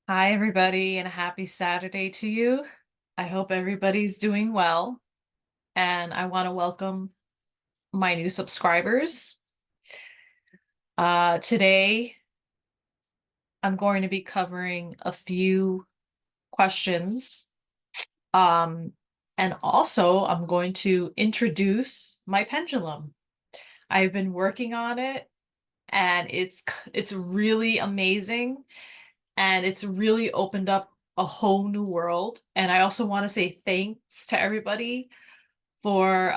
Hi, everybody, and a happy Saturday to you. I hope everybody's doing well, and I want to welcome my new subscribers. Today, I'm going to be covering a few questions, um, and also I'm going to introduce my pendulum. I've been working on it, and it's really amazing, and it's really opened up a whole new world. And I also want to say thanks to everybody for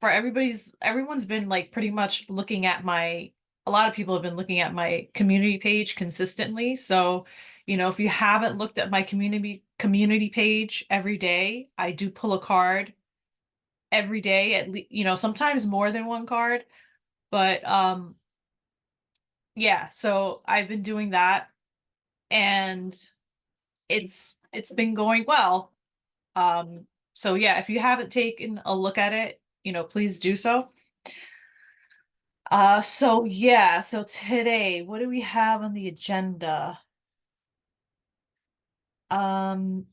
everyone's been like pretty much looking at my a lot of people have been looking at my community page consistently. So, if you haven't looked at my community page every day, I do pull a card every day, at least, sometimes more than one card. But yeah, so I've been doing that, and it's been going well. So yeah, if you haven't taken a look at it, please do so. So yeah, so today, what do we have on the agenda? Um,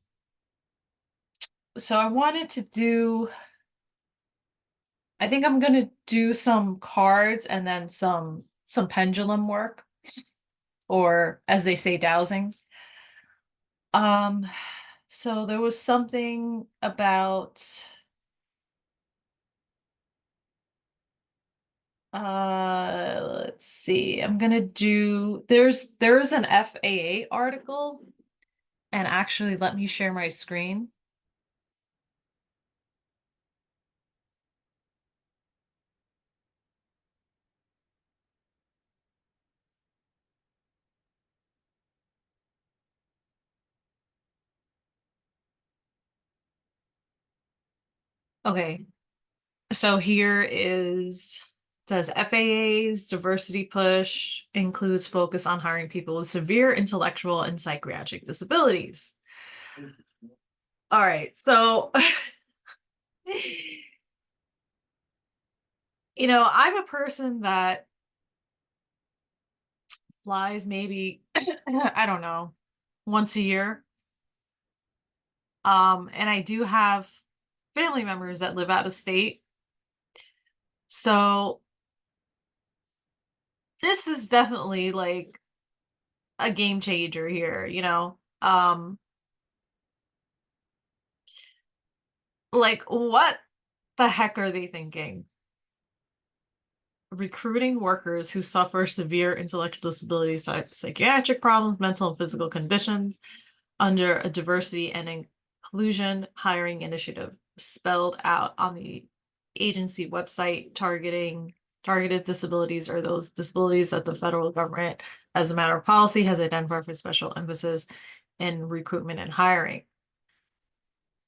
so I think I'm gonna do some cards and then some pendulum work, or as they say, dowsing. Um, so there was something about let's see. I'm gonna do there's an FAA article, and actually let me share my screen. Okay, so here is says FAA's diversity push includes focus on hiring people with severe intellectual and psychiatric disabilities. All right, so I'm a person that flies maybe I don't know, once a year. And I do have family members that live out of state. So this is definitely like a game changer here. Like what the heck are they thinking? Recruiting workers who suffer severe intellectual disabilities, psychiatric problems, mental and physical conditions under a diversity and inclusion hiring initiative spelled out on the agency website. Targeted disabilities are those disabilities that the federal government, as a matter of policy, has identified for special emphasis in recruitment and hiring.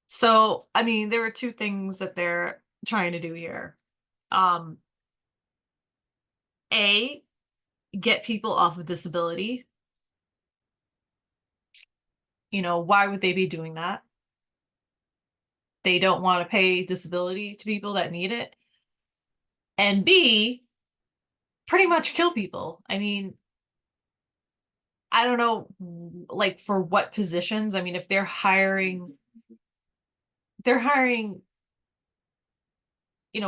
So, I mean, there are two things that they're trying to do here. Um, A, get people off of disability. Why would they be doing that? They don't want to pay disability to people that need it. And B, pretty much kill people. I mean, I don't know, like for what positions. I mean, if they're hiring,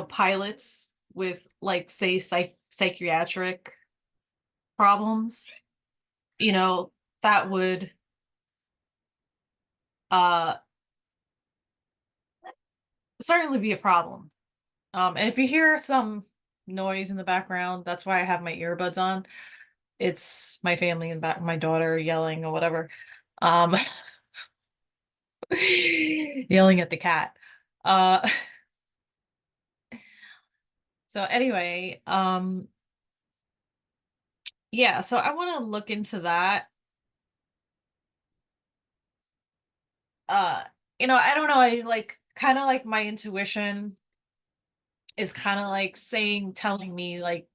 pilots with like say psychiatric problems, you know, that would uh certainly be a problem. And if you hear some noise in the background, that's why I have my earbuds on. It's my family and back, my daughter yelling or whatever. Um, yelling at the cat. Uh, so anyway, yeah, so I want to look into that. Uh, I don't know, I like kind of like my intuition is kind of like telling me like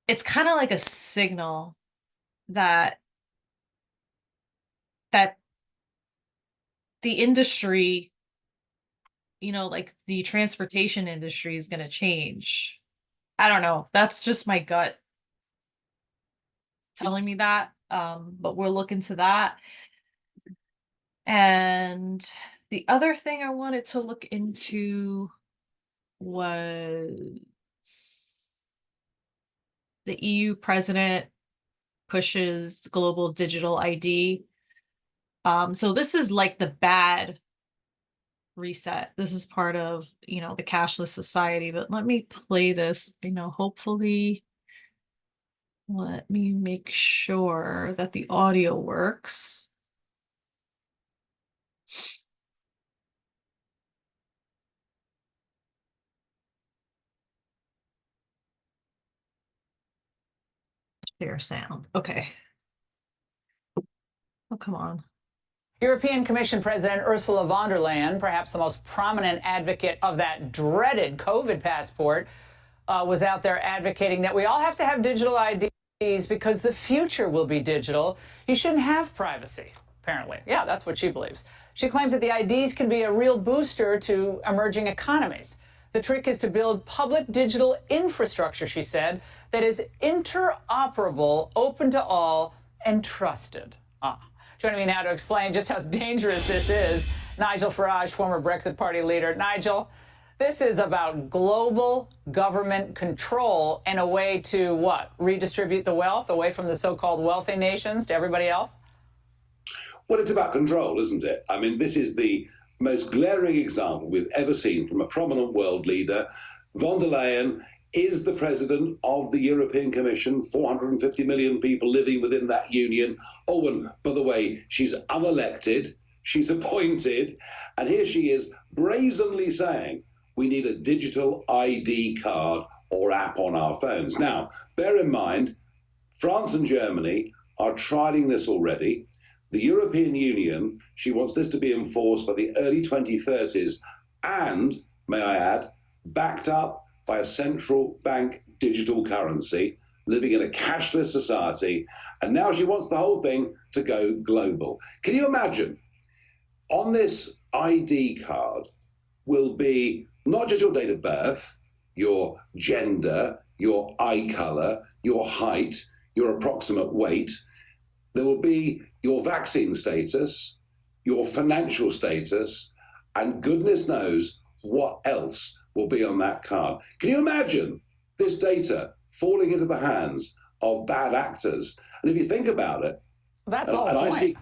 it's kind of like a signal that that the industry, like the transportation industry is going to change. I don't know. That's just my gut. telling me that, but we'll look into that. And the other thing I wanted to look into was the EU president pushes global digital ID. So this is like the bad reset. This is part of, the cashless society, but let me play this, hopefully. Let me make sure that the audio works. Share sound. Okay. Oh, come on. European Commission President Ursula von der Leyen, perhaps the most prominent advocate of that dreaded COVID passport, was out there advocating that we all have to have digital IDs because the future will be digital. You shouldn't have privacy, apparently. Yeah, that's what she believes. She claims that the IDs can be a real booster to emerging economies. The trick is to build public digital infrastructure, she said, that is interoperable, open to all, and trusted. Joining me now to explain just how dangerous this is, Nigel Farage, former Brexit Party leader. Nigel, this is about global government control and a way to, what, redistribute the wealth away from the so-called wealthy nations to everybody else? Well, it's about control, isn't it? I mean, this is the most glaring example we've ever seen from a prominent world leader. Von der Leyen is the president of the European Commission, 450 million people living within that union. Oh, and by the way, she's unelected, she's appointed, and here she is brazenly saying we need a digital ID card or app on our phones. Now, bear in mind, France and Germany are trialing this already. The European Union, she wants this to be enforced by the early 2030s and, may I add, backed up by a central bank digital currency, living in a cashless society, and now she wants the whole thing to go global. Can you imagine? On this ID card will be not just your date of birth, your gender, your eye color, your height, your approximate weight. There will be your vaccine status, your financial status, and goodness knows what else will be on that card. Can you imagine this data falling into the hands of bad actors? And if you think about it, that's all. And I speak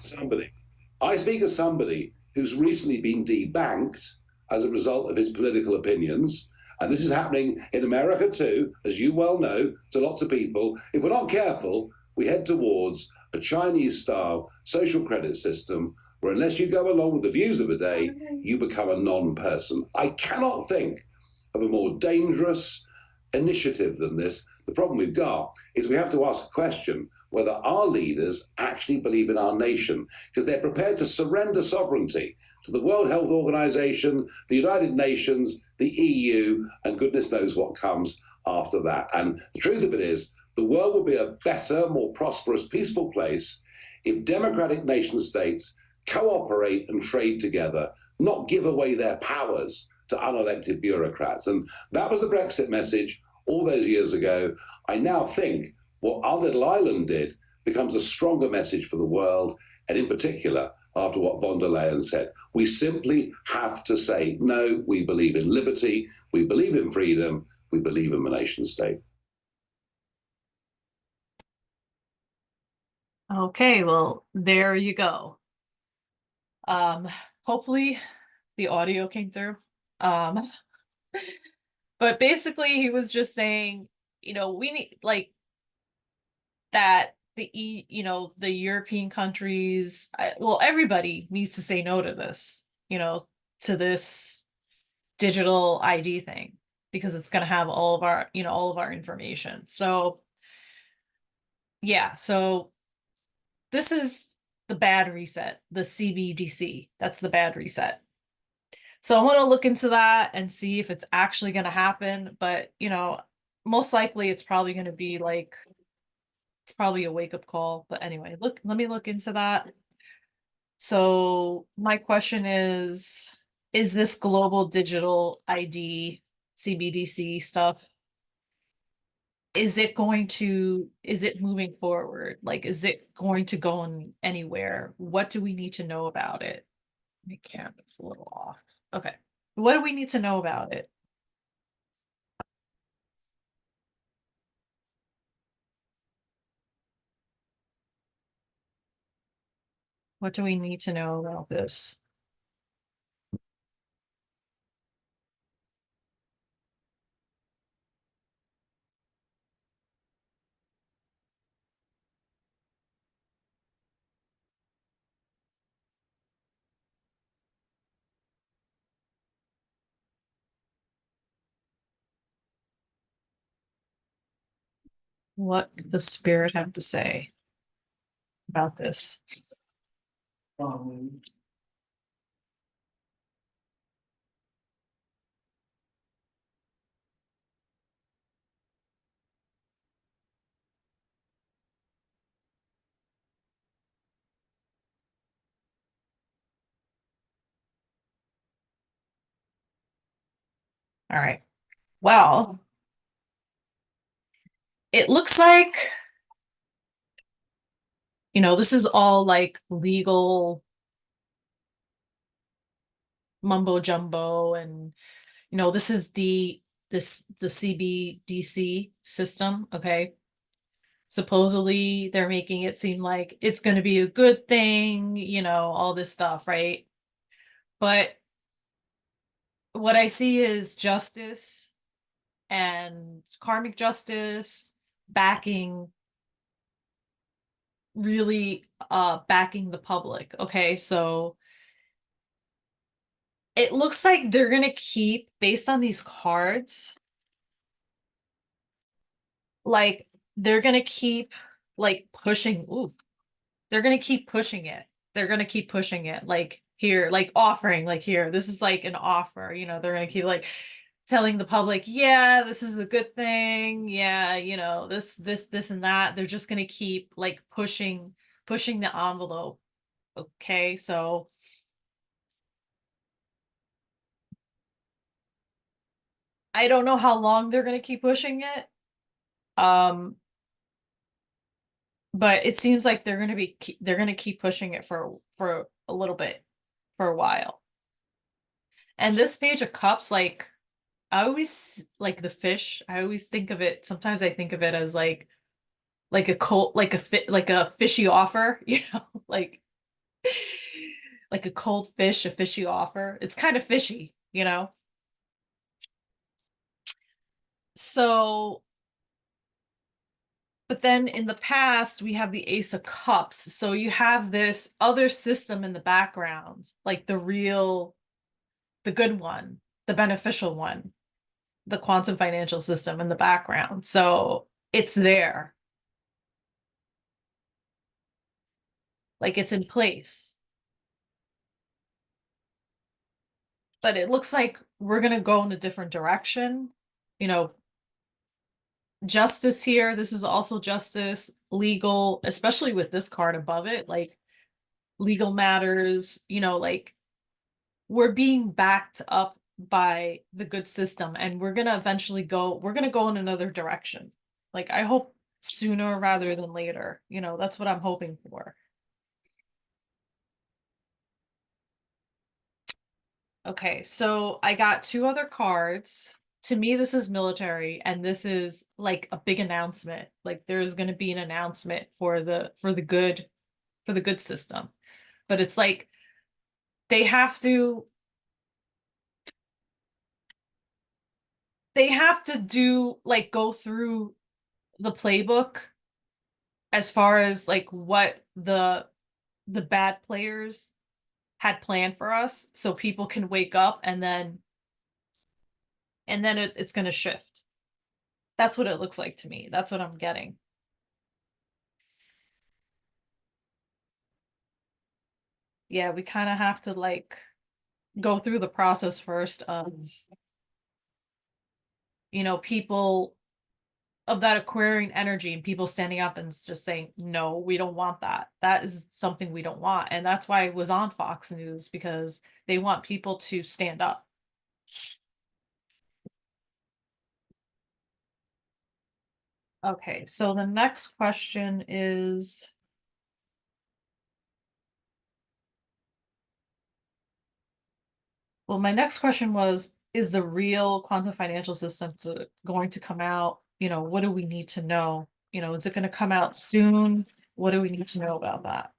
as somebody who's recently been debanked as a result of his political opinions. And this is happening in America too, as you well know, to lots of people. If we're not careful, we head towards a Chinese-style social credit system where unless you go along with the views of the day, you become a non-person. I cannot think of a more dangerous initiative than this. The problem we've got is we have to ask a question whether our leaders actually believe in our nation, because they're prepared to surrender sovereignty to the World Health Organization, the United Nations, the EU, and goodness knows what comes after that. And the truth of it is, the world will be a better, more prosperous, peaceful place if democratic nation states cooperate and trade together, not give away their powers to unelected bureaucrats. And that was the Brexit message all those years ago. I now think what our little island did becomes a stronger message for the world, and in particular, after what von der Leyen said. We simply have to say, no, we believe in liberty, we believe in freedom, we believe in the nation state. Okay, well, there you go. Hopefully the audio came through. But basically he was just saying, we need that the European countries, well, everybody needs to say no to this, to this digital ID thing, because it's going to have all of our information. So yeah, so this is the bad reset, the CBDC. That's the bad reset. So I want to look into that and see if it's actually going to happen. But, most likely it's probably going to be it's probably a wake-up call. But anyway, let me look into that. So my question is this global digital ID CBDC stuff is it moving forward? Like, is it going to go anywhere? What do we need to know about it? My camera's a little off. Okay. What do we need to know about it? What do we need to know about this? What the spirit have to say about this? All right. Well, it looks like, this is all like legal mumbo jumbo, and this is the CBDC system, okay? Supposedly they're making it seem like it's going to be a good thing, all this stuff, right? But what I see is justice and karmic justice backing really backing the public. Okay, so it looks like they're gonna keep, based on these cards, like they're gonna keep like pushing. Ooh, they're gonna keep pushing it. They're gonna keep pushing it. Like here, like offering, like here, this is like an offer. They're gonna keep like telling the public, yeah, this is a good thing. Yeah, this and that. They're just gonna keep like pushing the envelope. Okay, so I don't know how long they're gonna keep pushing it. Um, but it seems like they're gonna keep pushing it for a little bit, for a while. And this Page of Cups, like I always like the fish. I always think of it. Sometimes I think of it as like a cold, like a fishy offer, like a cold fish, a fishy offer. It's kind of fishy. So, but then in the past, we have the Ace of Cups. So you have this other system in the background, like the good one, the beneficial one, the quantum financial system in the background. So it's there, like it's in place. But it looks like we're going to go in a different direction. You know, justice here. This is also justice, legal, especially with this card above it, like legal matters, like we're being backed up by the good system, and we're going to go in another direction. Like I hope sooner rather than later. That's what I'm hoping for. Okay, so I got two other cards. To me, this is military, and this is like a big announcement. Like there's going to be an announcement for the good system. But it's like they have to they have to do like go through the playbook as far as like what the bad players had planned for us, so people can wake up, and then it's going to shift. That's what it looks like to me. That's what I'm getting. Yeah, we kind of have to like go through the process first of, people of that acquiring energy, and people standing up and just saying, no, we don't want that. That is something we don't want. And that's why it was on Fox News, because they want people to stand up. Okay, so the next question is. Well, my next question was, is the real quantum financial system going to come out? What do we need to know? Is it going to come out soon? What do we need to know about that?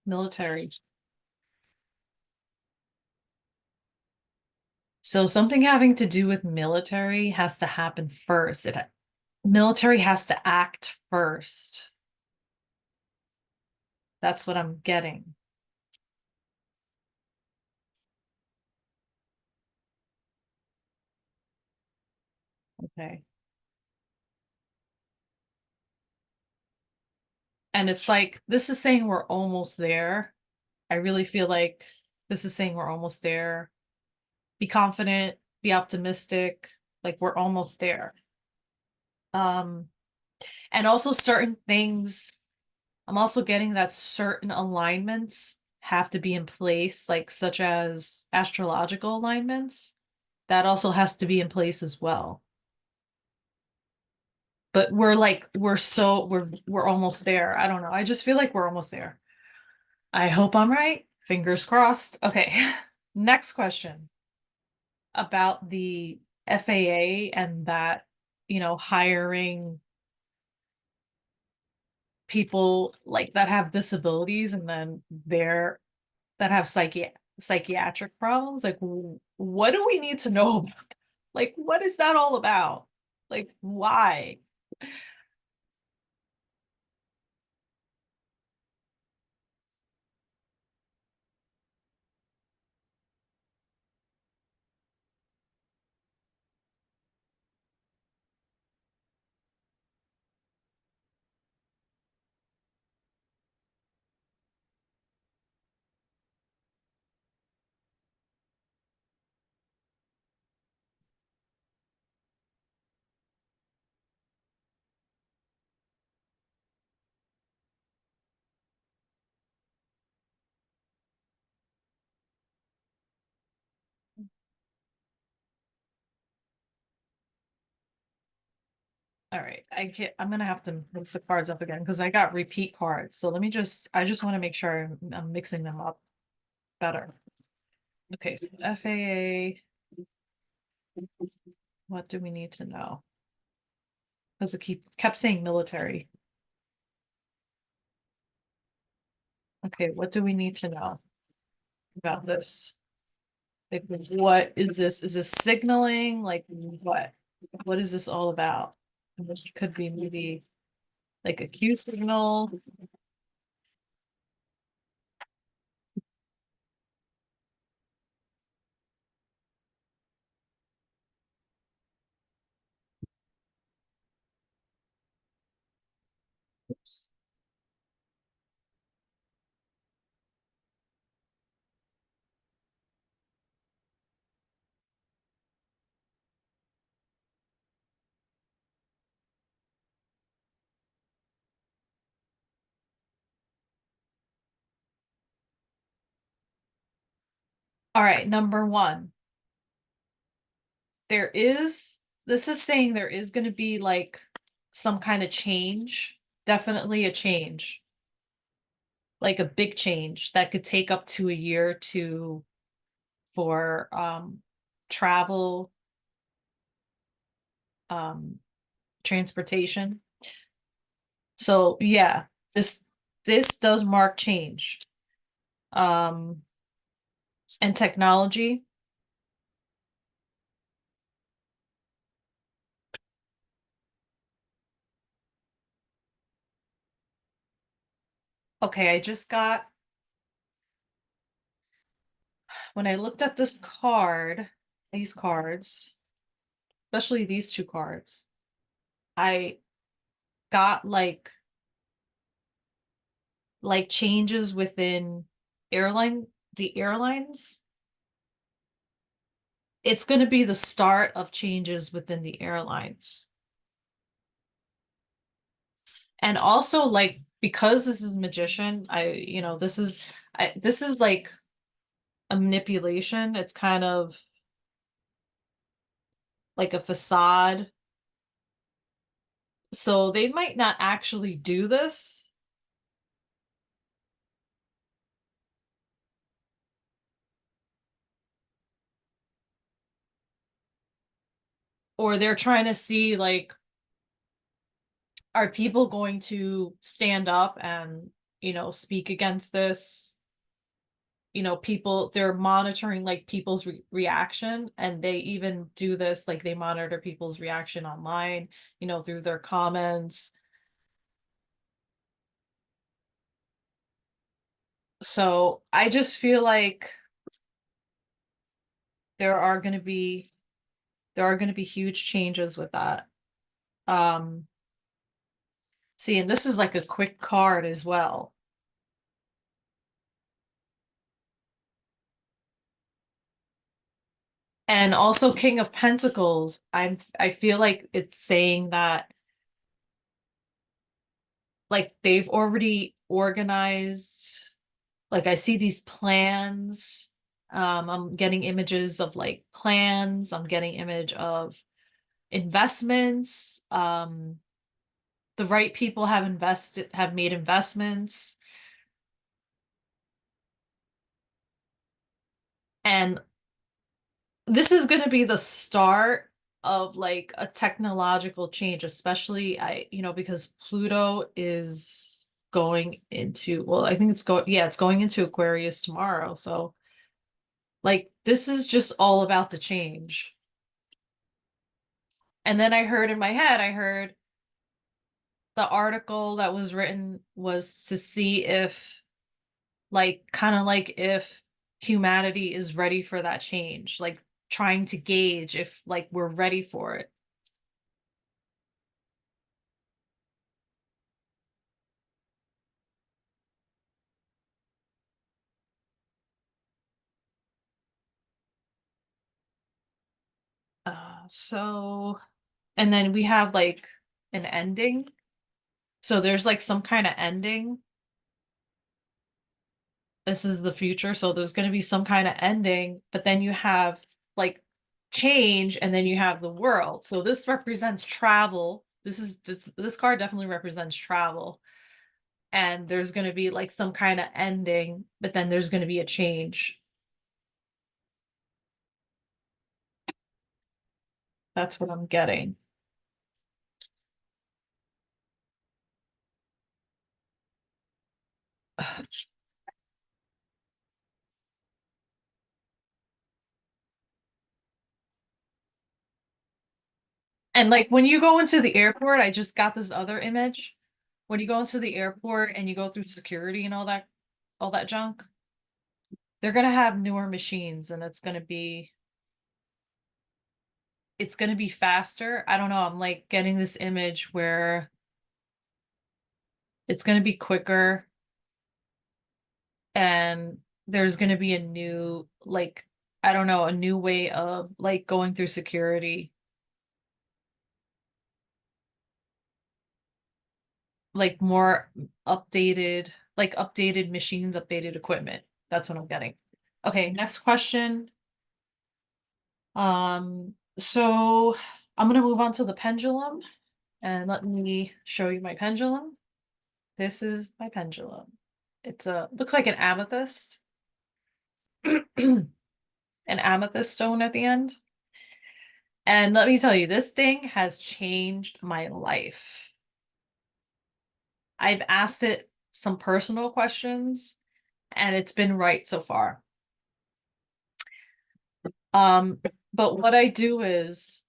Military. So something having to do with military has to happen first. Military has to act first. That's what I'm getting. Okay. And it's like, this is saying we're almost there. I really feel like this is saying we're almost there. Be confident, be optimistic, like we're almost there. Um, and also certain things, I'm also getting that certain alignments have to be in place, like such as astrological alignments. That also has to be in place as well. But we're almost there. I don't know. I just feel like we're almost there. I hope I'm right. Fingers crossed. Okay. Next question about the FAA and that, hiring people like that have disabilities and then that have psychiatric problems. Like, what do we need to know about that? Like, what is that all about? Like, why? All right, I'm gonna have to mix the cards up again because I got repeat cards. So I just want to make sure I'm mixing them up better. Okay, so FAA, what do we need to know? Because it kept saying military. Okay, what do we need to know about this? Like, what is this? Is this signaling? Like, what? What is this all about? It could be maybe like a Q signal. Oops. All right, number one. This is saying there is going to be like some kind of change, definitely a change, like a big change that could take up to a year to for travel, um transportation. So yeah, this this does mark change. And technology. Okay, I just got, when I looked at this card, these cards, especially these two cards, I got like changes within the airlines. It's going to be the start of changes within the airlines. And also like because this is magician, this is like a manipulation. It's kind of like a facade. So they might not actually do this. Or they're trying to see like, are people going to stand up and, speak against this? They're monitoring like people's reaction, and they even do this, like they monitor people's reaction online, through their comments. So I just feel like there are going to be huge changes with that. Um, See, and this is like a quick card as well. And also King of Pentacles, I feel like it's saying that like they've already organized, like I see these plans. I'm getting images of like plans, I'm getting image of investments. The right people have made investments. And this is going to be the start of like a technological change, especially because Pluto is going into, well, I think it's going into Aquarius tomorrow. So like this is just all about the change. And then I heard in my head, I heard the article that was written was to see if like kind of like if humanity is ready for that change, like trying to gauge if like we're ready for it. So and then we have like an ending. So there's like some kind of ending. This is the future, so there's going to be some kind of ending, but then you have like change, and then you have the world. So this represents travel. This card definitely represents travel. And there's going to be like some kind of ending, but then there's going to be a change. That's what I'm getting. And like when you go into the airport, I just got this other image. When you go into the airport and you go through security and all that junk, they're gonna have newer machines, and it's gonna be faster. I don't know. I'm like getting this image where it's gonna be quicker, and there's gonna be a new like I don't know, a new way of like going through security. Like more updated machines, updated equipment. That's what I'm getting. Okay, next question. So I'm gonna move on to the pendulum, and let me show you my pendulum. This is my pendulum. It's looks like an amethyst, an amethyst stone at the end. And let me tell you, this thing has changed my life. I've asked it some personal questions, and it's been right so far. But what I do is,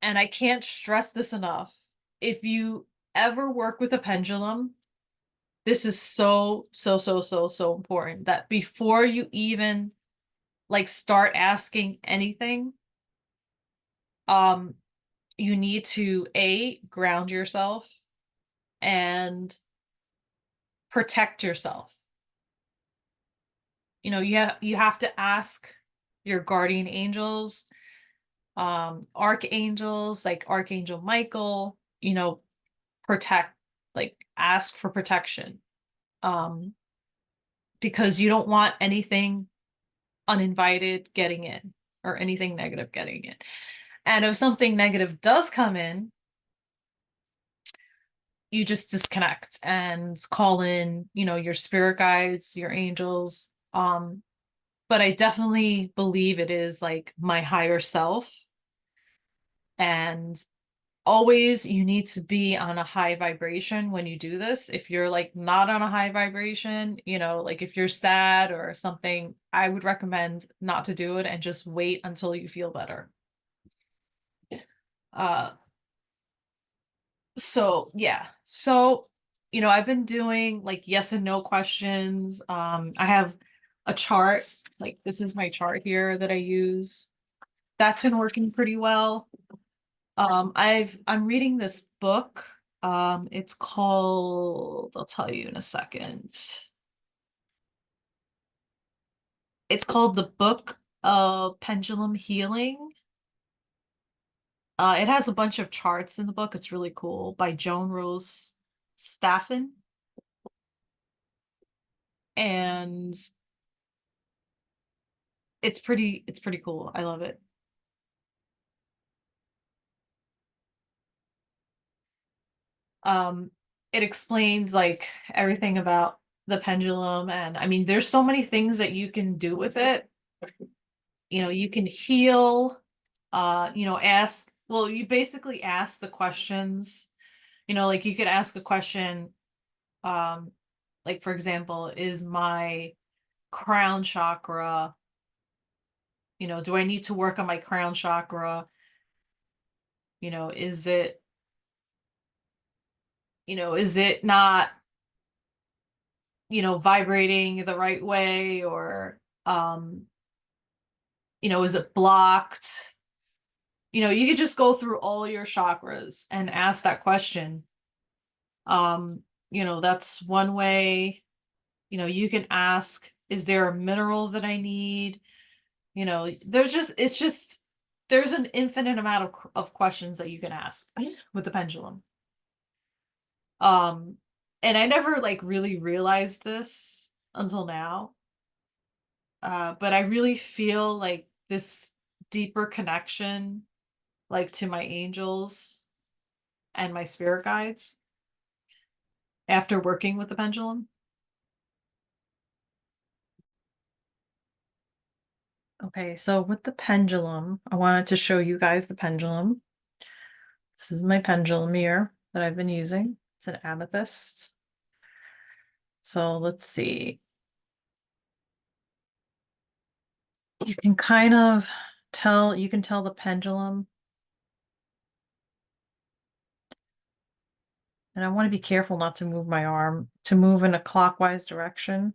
and I can't stress this enough, if you ever work with a pendulum, this is so important that before you even like start asking anything, um, you need to ground yourself and protect yourself. You know, you have to ask your guardian angels, archangels like Archangel Michael, you know, protect, like ask for protection. Um, because you don't want anything uninvited getting in or anything negative getting in. And if something negative does come in, you just disconnect and call in, you know, your spirit guides, your angels. But I definitely believe it is like my higher self. And always you need to be on a high vibration when you do this. If you're like not on a high vibration, you know, like if you're sad or something, I would recommend not to do it and just wait until you feel better. Uh, so yeah. So, you know, I've been doing like yes and no questions. I have a chart, like this is my chart here that I use. That's been working pretty well. I'm reading this book. It's called, I'll tell you in a second. It's called The Book of Pendulum Healing. It has a bunch of charts in the book. It's really cool, by Joan Rose Staffen. And it's pretty cool. I love it. Um, it explains like everything about the pendulum, and I mean, there's so many things that you can do with it. You know, you can heal, you know, ask, well, you basically ask the questions, you know, like you could ask a question, um, like for example, is my crown chakra, you know, do I need to work on my crown chakra? You know, is it not, you know, vibrating the right way, or you know, is it blocked? You know, you could just go through all your chakras and ask that question. You know, that's one way. You know, you can ask, is there a mineral that I need? You know, there's an infinite amount of questions that you can ask with the pendulum. Um, and I never like really realized this until now. But I really feel like this deeper connection, like to my angels and my spirit guides after working with the pendulum. Okay, so with the pendulum, I wanted to show you guys the pendulum. This is my pendulum here that I've been using. It's an amethyst. So let's see. You can kind of tell, you can tell the pendulum. And I want to be careful not to move my arm, to move in a clockwise direction.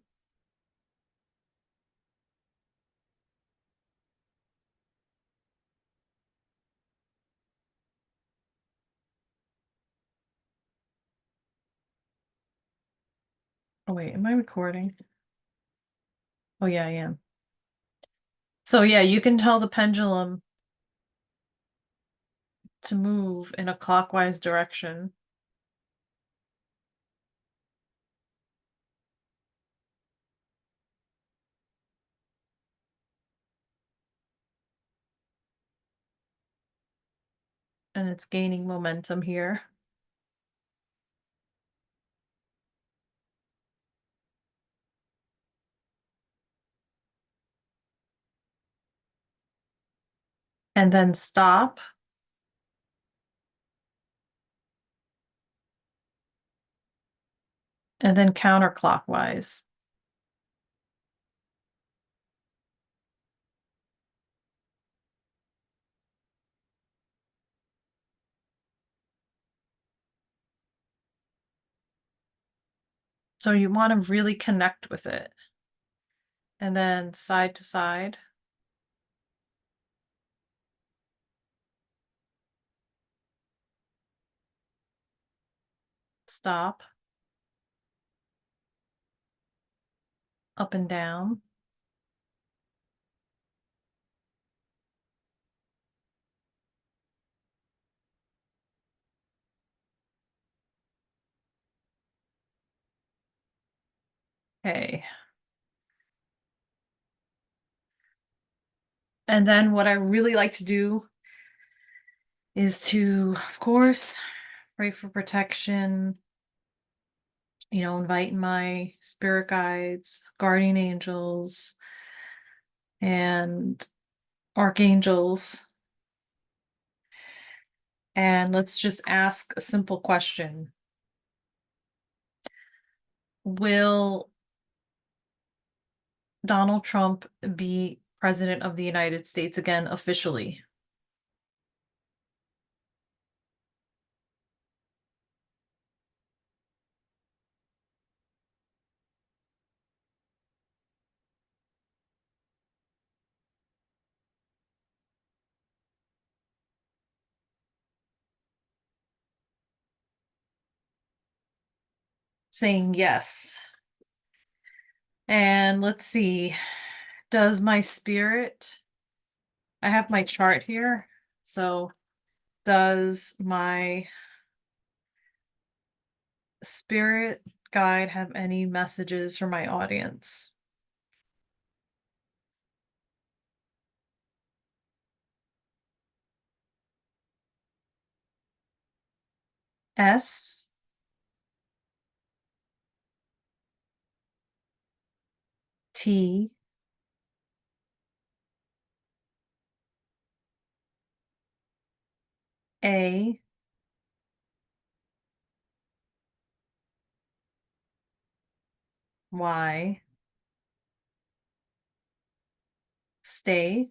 Oh wait, am I recording? Oh yeah, I am. So yeah, you can tell the pendulum to move in a clockwise direction. And it's gaining momentum here. And then stop. and then counterclockwise. So you want to really connect with it. And then side to side. Stop. Up and down. Okay. And then what I really like to do is to, of course, pray for protection, invite my spirit guides, guardian angels, and archangels. And let's just ask a simple question. Will Donald Trump be president of the United States again officially? Saying yes. And let's see, does my spirit, I have my chart here. So does my spirit guide have any messages for my audience? S, T, A, Y, stay,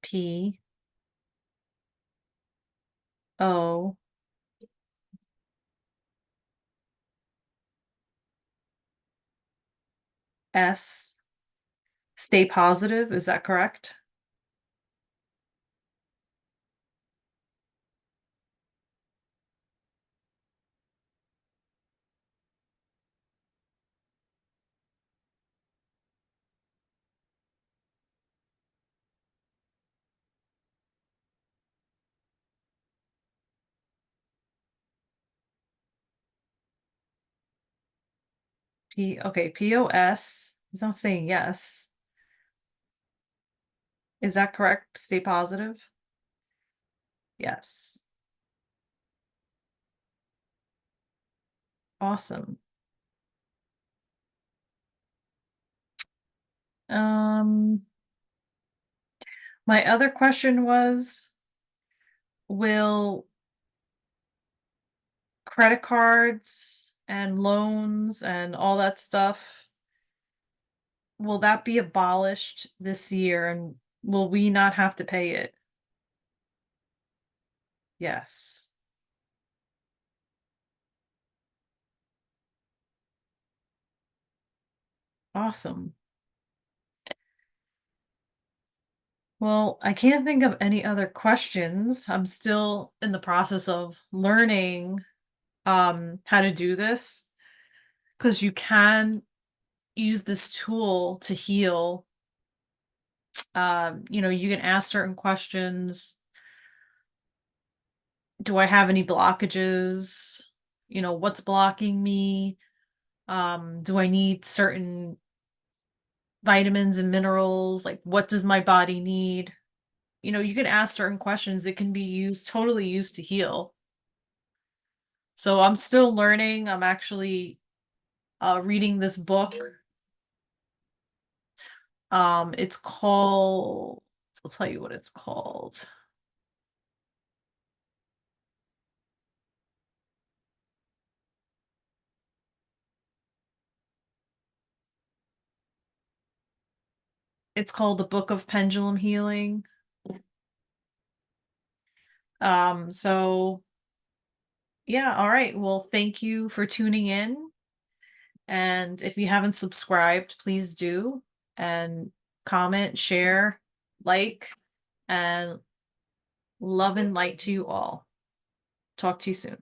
P, O, S, stay positive. Is that correct? Okay, POS is not saying yes. Is that correct? Stay positive? Yes. Awesome. My other question was, will credit cards and loans and all that stuff, will that be abolished this year and will we not have to pay it? Yes. Awesome. Well, I can't think of any other questions. I'm still in the process of learning how to do this because you can use this tool to heal. You can ask certain questions. Do I have any blockages? What's blocking me? Do I need certain vitamins and minerals? Like, what does my body need? You can ask certain questions. It can be totally used to heal. So I'm still learning. I'm actually reading this book. It's called, I'll tell you what it's called. It's called the Book of Pendulum Healing. So yeah, all right. Well, thank you for tuning in. And if you haven't subscribed, please do. And comment, share, like, and love and light to you all. Talk to you soon.